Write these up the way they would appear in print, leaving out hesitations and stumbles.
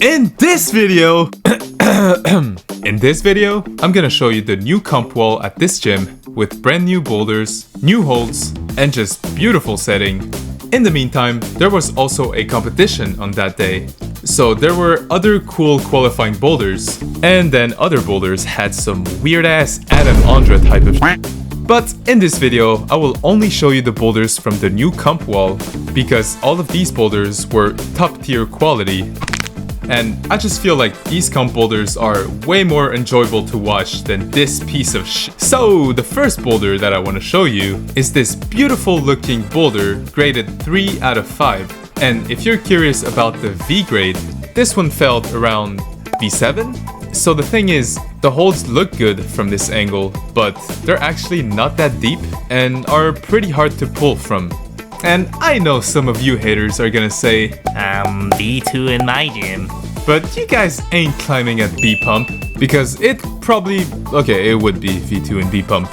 In this video, I'm gonna show you the new comp wall at this gym with brand new boulders, new holds, and just beautiful setting. In the meantime, there was also a competition on that day. So there were other cool qualifying boulders, and then other boulders had some weird ass Adam Andra type of shit. But in this video, I will only show you the boulders from the new comp wall, because all of these boulders were top tier quality. And I just feel like these comp boulders are way more enjoyable to watch than this piece of shit. So the first boulder that I want to show you is this beautiful looking boulder graded 3 out of 5. And if you're curious about the V grade, this one felt around V7? So the thing is, the holds look good from this angle, but they're actually not that deep and are pretty hard to pull from. And I know some of you haters are gonna say, B2 in my gym. But you guys ain't climbing at B pump, because it probably, okay, it would be V2 and B pump.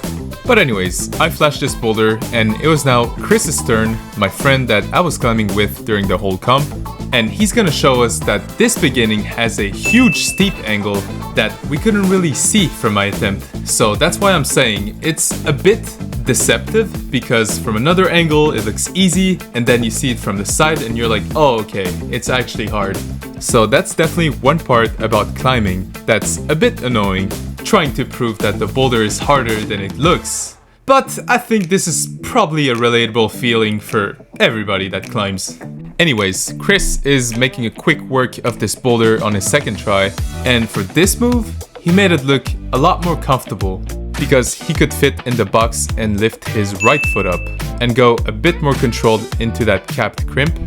But anyways, I flashed this boulder and it was now Chris's turn, my friend that I was climbing with during the whole comp. And he's gonna show us that this beginning has a huge steep angle that we couldn't really see from my attempt. So that's why I'm saying it's a bit deceptive, because from another angle it looks easy and then you see it from the side and you're like, oh okay, it's actually hard. So that's definitely one part about climbing that's a bit annoying, trying to prove that the boulder is harder than it looks. But I think this is probably a relatable feeling for everybody that climbs. Anyways, Chris is making a quick work of this boulder on his second try, and for this move, he made it look a lot more comfortable, because he could fit in the box and lift his right foot up and go a bit more controlled into that capped crimp,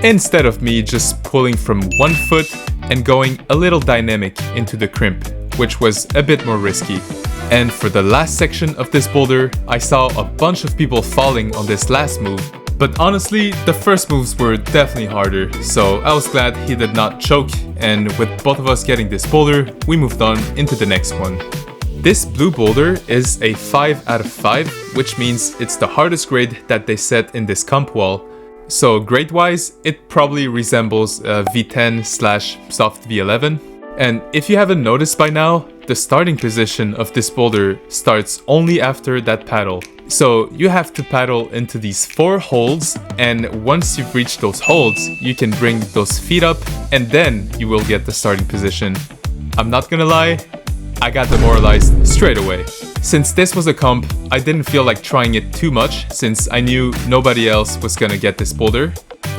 instead of me just pulling from one foot and going a little dynamic into the crimp, which was a bit more risky. And for the last section of this boulder, I saw a bunch of people falling on this last move, but honestly, the first moves were definitely harder, so I was glad he did not choke, and with both of us getting this boulder, we moved on into the next one. This blue boulder is a 5 out of 5, which means it's the hardest grade that they set in this comp wall. So grade-wise, it probably resembles a V10/soft V11. And if you haven't noticed by now, the starting position of this boulder starts only after that paddle. So you have to paddle into these 4 holds, and once you've reached those holds, you can bring those feet up and then you will get the starting position. I'm not gonna lie, I got demoralized straight away. Since this was a comp, I didn't feel like trying it too much since I knew nobody else was gonna get this boulder.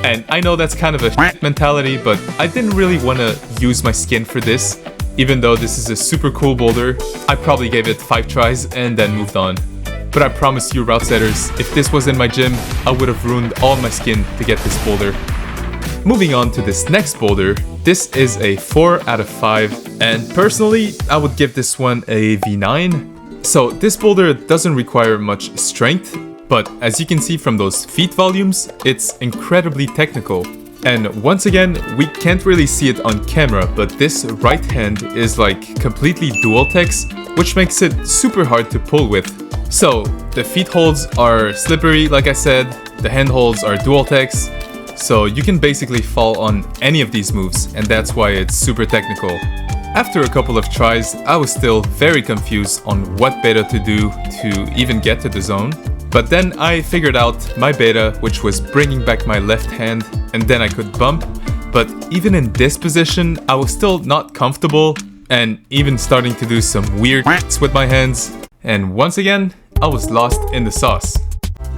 And I know that's kind of a shit mentality, but I didn't really want to use my skin for this. Even though this is a super cool boulder, I probably gave it 5 tries and then moved on. But I promise you, route setters, if this was in my gym, I would have ruined all my skin to get this boulder. Moving on to this next boulder, this is a 4 out of 5, and personally, I would give this one a V9. So this boulder doesn't require much strength, but as you can see from those feet volumes, it's incredibly technical. And once again, we can't really see it on camera, but this right hand is like completely dual tex, which makes it super hard to pull with. So the feet holds are slippery, like I said, the hand holds are dual tex, so you can basically fall on any of these moves, and that's why it's super technical. After a couple of tries, I was still very confused on what beta to do to even get to the zone. But then I figured out my beta, which was bringing back my left hand, and then I could bump. But even in this position, I was still not comfortable, and even starting to do some weird with my hands. And once again, I was lost in the sauce.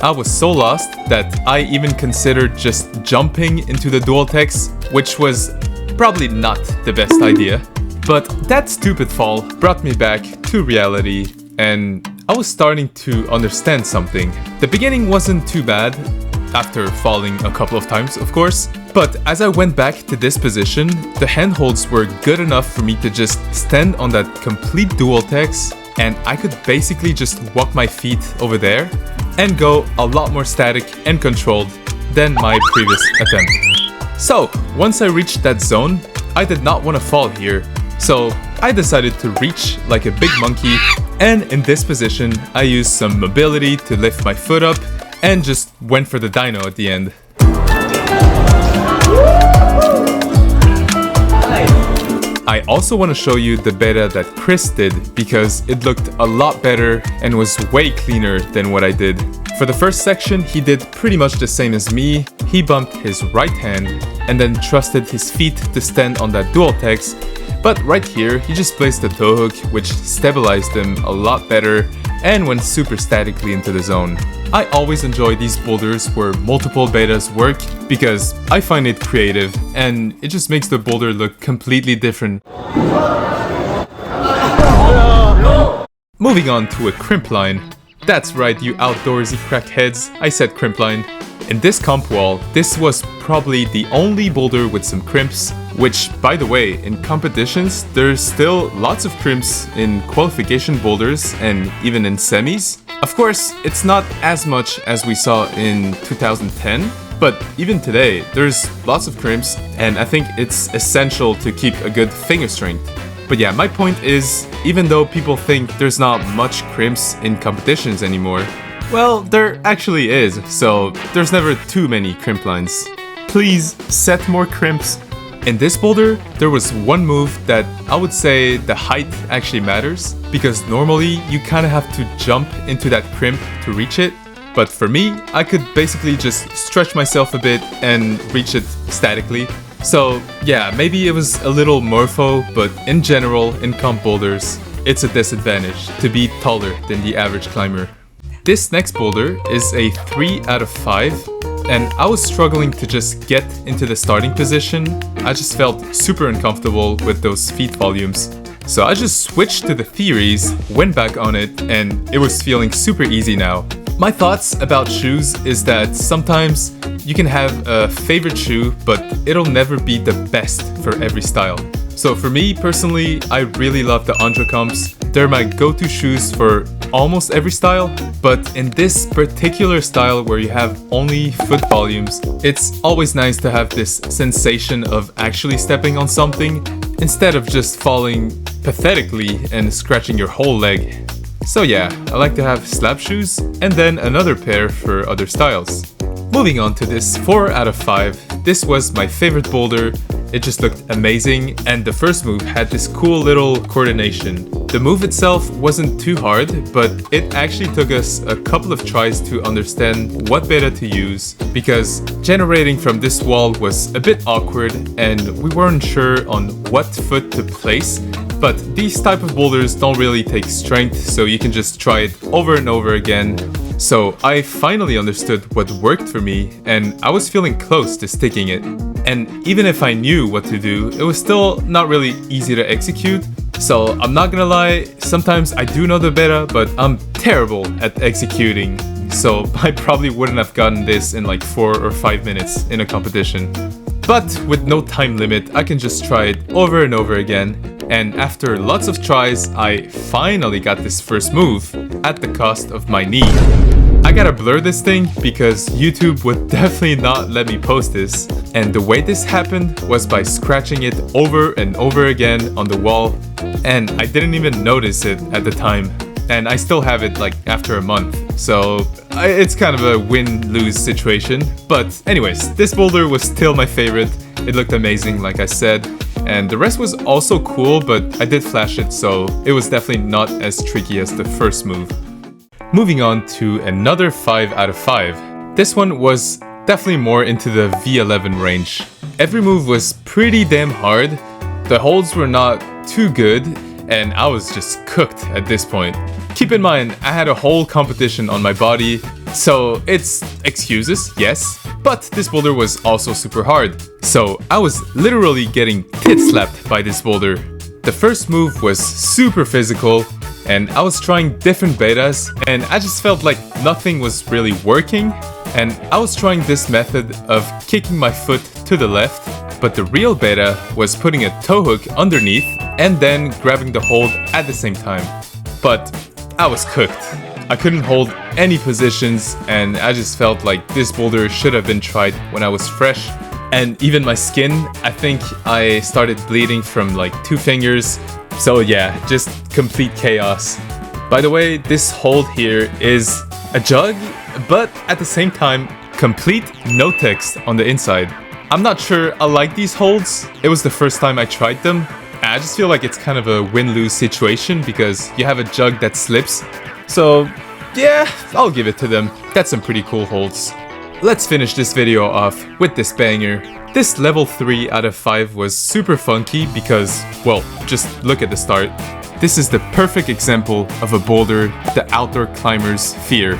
I was so lost that I even considered just jumping into the dual tex, which was probably not the best idea. But that stupid fall brought me back to reality, and I was starting to understand something. The beginning wasn't too bad, after falling a couple of times, of course. But as I went back to this position, the handholds were good enough for me to just stand on that complete dual tex, and I could basically just walk my feet over there and go a lot more static and controlled than my previous attempt. So once I reached that zone, I did not want to fall here. So I decided to reach like a big monkey, and in this position I used some mobility to lift my foot up and just went for the dyno at the end. I also want to show you the beta that Chris did because it looked a lot better and was way cleaner than what I did. For the first section, he did pretty much the same as me. He bumped his right hand and then trusted his feet to stand on that dual text. But right here, he just placed the toe hook, which stabilized him a lot better and went super statically into the zone. I always enjoy these boulders where multiple betas work because I find it creative and it just makes the boulder look completely different. Moving on to a crimp line. That's right, you outdoorsy crackheads, I said crimp line. In this comp wall, this was probably the only boulder with some crimps, which, by the way, in competitions, there's still lots of crimps in qualification boulders and even in semis. Of course, it's not as much as we saw in 2010, but even today, there's lots of crimps, and I think it's essential to keep a good finger strength. But yeah, my point is, even though people think there's not much crimps in competitions anymore, well, there actually is, so there's never too many crimp lines. Please set more crimps. In this boulder, there was one move that I would say the height actually matters, because normally you kind of have to jump into that crimp to reach it. But for me, I could basically just stretch myself a bit and reach it statically. So yeah, maybe it was a little morpho, but in general, in comp boulders, it's a disadvantage to be taller than the average climber. This next boulder is a 3 out of 5, and I was struggling to just get into the starting position. I just felt super uncomfortable with those feet volumes. So I just switched to the theories, went back on it, and it was feeling super easy now. My thoughts about shoes is that sometimes you can have a favorite shoe, but it'll never be the best for every style. So for me personally, I really love the Andro comps. They're my go-to shoes for almost every style, but in this particular style where you have only foot volumes, it's always nice to have this sensation of actually stepping on something instead of just falling pathetically and scratching your whole leg. So yeah, I like to have slab shoes and then another pair for other styles. Moving on to this 4 out of 5, this was my favorite boulder. It just looked amazing, and the first move had this cool little coordination. The move itself wasn't too hard, but it actually took us a couple of tries to understand what beta to use, because generating from this wall was a bit awkward and we weren't sure on what foot to place. But these type of boulders don't really take strength, so you can just try it over and over again. So I finally understood what worked for me, and I was feeling close to sticking it. And even if I knew what to do, it was still not really easy to execute. So I'm not gonna lie, sometimes I do know the beta, but I'm terrible at executing. So I probably wouldn't have gotten this in like 4 or 5 minutes in a competition. But with no time limit, I can just try it over and over again. And after lots of tries, I finally got this first move at the cost of my knee. I gotta blur this thing because YouTube would definitely not let me post this. And the way this happened was by scratching it over and over again on the wall. And I didn't even notice it at the time. And I still have it like after a month. So it's kind of a win-lose situation. But anyways, this boulder was still my favorite. It looked amazing, like I said. And the rest was also cool, but I did flash it, so it was definitely not as tricky as the first move. Moving on to another 5 out of 5. This one was definitely more into the V11 range. Every move was pretty damn hard. The holds were not too good, and I was just cooked at this point. Keep in mind, I had a whole competition on my body, so it's excuses, yes, but this boulder was also super hard. So I was literally getting tit slapped by this boulder. The first move was super physical, and I was trying different betas, and I just felt like nothing was really working. And I was trying this method of kicking my foot to the left, but the real beta was putting a toe hook underneath and then grabbing the hold at the same time. But I was cooked. I couldn't hold any positions, and I just felt like this boulder should have been tried when I was fresh. And even my skin, I think I started bleeding from like 2 fingers. So yeah, just complete chaos. By the way, this hold here is a jug, but at the same time, complete no text on the inside. I'm not sure I like these holds. It was the first time I tried them, I just feel like it's kind of a win-lose situation because you have a jug that slips. So yeah, I'll give it to them. That's some pretty cool holds. Let's finish this video off with this banger. This level 3 out of 5 was super funky because, well, just look at the start. This is the perfect example of a boulder the outdoor climbers fear.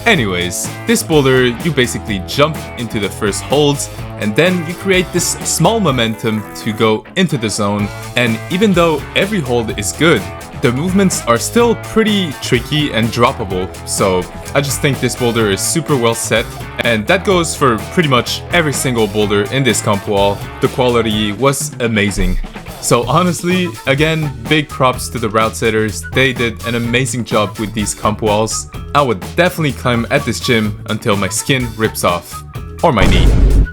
Anyways, this boulder, you basically jump into the first holds and then you create this small momentum to go into the zone, and even though every hold is good, the movements are still pretty tricky and droppable, so I just think this boulder is super well set, and that goes for pretty much every single boulder in this comp wall. The quality was amazing. So honestly, again, big props to the route setters. They did an amazing job with these comp walls. I would definitely climb at this gym until my skin rips off. Or my knee.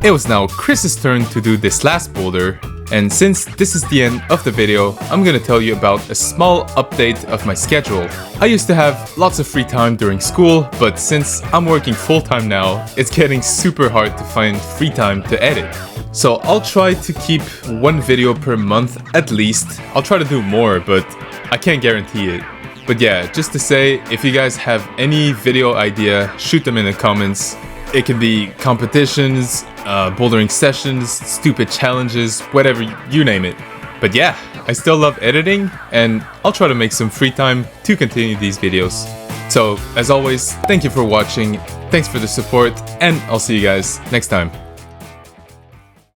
It was now Chris's turn to do this last boulder, and since this is the end of the video, I'm gonna tell you about a small update of my schedule. I used to have lots of free time during school, but since I'm working full-time now, it's getting super hard to find free time to edit. So I'll try to keep one video per month at least. I'll try to do more, but I can't guarantee it. But yeah, just to say, if you guys have any video idea, shoot them in the comments. It can be competitions, bouldering sessions, stupid challenges, whatever, you name it. But yeah, I still love editing, and I'll try to make some free time to continue these videos. So, as always, thank you for watching, thanks for the support, and I'll see you guys next time.